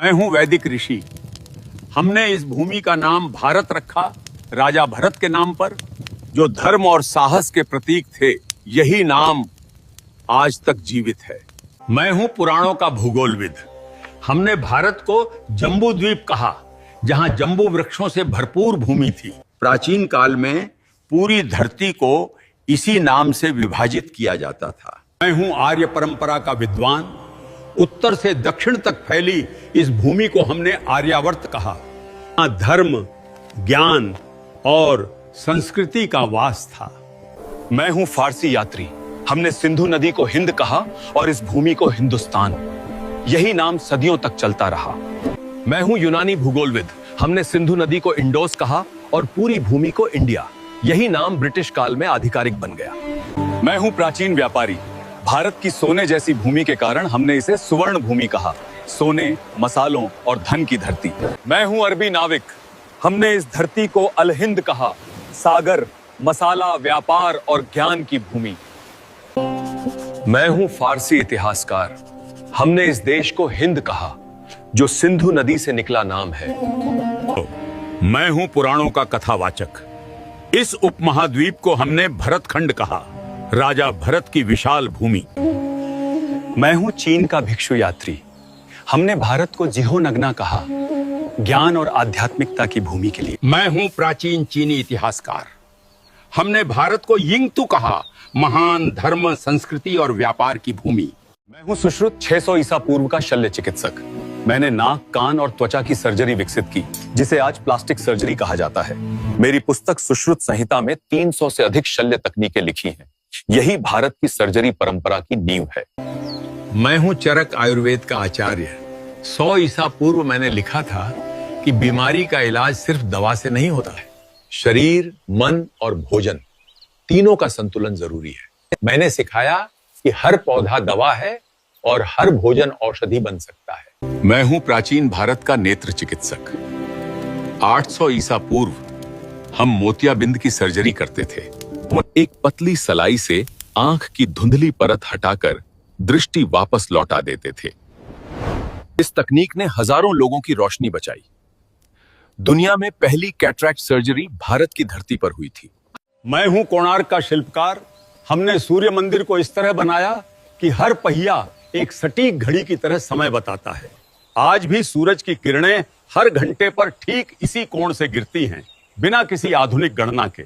मैं हूं वैदिक ऋषि। हमने इस भूमि का नाम भारत रखा राजा भरत के नाम पर, जो धर्म और साहस के प्रतीक थे। यही नाम आज तक जीवित है। मैं हूं पुराणों का भूगोलविद। हमने भारत को जम्बू द्वीप कहा, जहां जम्बू वृक्षों से भरपूर भूमि थी। प्राचीन काल में पूरी धरती को इसी नाम से विभाजित किया जाता था। मैं हूं आर्य परंपरा का विद्वान। उत्तर से दक्षिण तक फैली इस भूमि को हमने आर्यावर्त कहा। यहाँ धर्म, ज्ञान और संस्कृति का वास था। मैं हूं फारसी यात्री। हमने सिंधु नदी को हिंद कहा और इस भूमि को हिंदुस्तान। यही नाम सदियों तक चलता रहा। मैं हूं यूनानी भूगोलविद। हमने सिंधु नदी को इंडोस कहा और पूरी भूमि को इंडिया। यही नाम ब्रिटिश काल में आधिकारिक बन गया। मैं हूं प्राचीन व्यापारी। भारत की सोने जैसी भूमि के कारण हमने इसे सुवर्ण भूमि कहा। सोने, मसालों और धन की धरती। मैं हूं अरबी नाविक। हमने इस धरती को अल हिंद कहा। सागर, मसाला, व्यापार और ज्ञान की भूमि। मैं हूं फारसी इतिहासकार। हमने इस देश को हिंद कहा, जो सिंधु नदी से निकला नाम है। मैं हूं पुराणों का कथावाचक। इस उपमहाद्वीप को हमने भरतखंड कहा, राजा भरत की विशाल भूमि। मैं हूं चीन का भिक्षु यात्री। हमने भारत को जिहोनगना कहा, ज्ञान और आध्यात्मिकता की भूमि के लिए। मैं हूं प्राचीन चीनी इतिहासकार। हमने भारत को यिंगतू कहा, महान धर्म, संस्कृति और व्यापार की भूमि। मैं हूं सुश्रुत 600 ईसा पूर्व का शल्य चिकित्सक। मैंने नाक, कान और त्वचा की सर्जरी विकसित की, जिसे आज प्लास्टिक सर्जरी कहा जाता है। मेरी पुस्तक सुश्रुत संहिता में 300 से अधिक शल्य तकनीकें लिखी हैं। यही भारत की सर्जरी परंपरा की नींव है। मैं हूं चरक आयुर्वेद का आचार्य। 100 ईसा पूर्व मैंने लिखा था कि बीमारी का इलाज सिर्फ दवा से नहीं होता है। शरीर, मन और भोजन, तीनों का संतुलन जरूरी है। मैंने सिखाया कि हर पौधा दवा है और हर भोजन औषधि बन सकता है। मैं हूं प्राचीन भारत का नेत्र चिकित्सक। 800 ईसा पूर्व हम मोतियाबिंद की सर्जरी करते थे। एक पतली सलाई से आंख की धुंधली परत हटाकर दृष्टि वापस लौटा देते थे। इस तकनीक ने हजारों लोगों की रोशनी बचाई। दुनिया में पहली कैटरैक्ट सर्जरी भारत की धरती पर हुई थी। मैं हूं कोणार्क का शिल्पकार। हमने सूर्य मंदिर को इस तरह बनाया कि हर पहिया एक सटीक घड़ी की तरह समय बताता है। आज भी सूरज की किरणें हर घंटे पर ठीक इसी कोण से गिरती हैं, बिना किसी आधुनिक गणना के।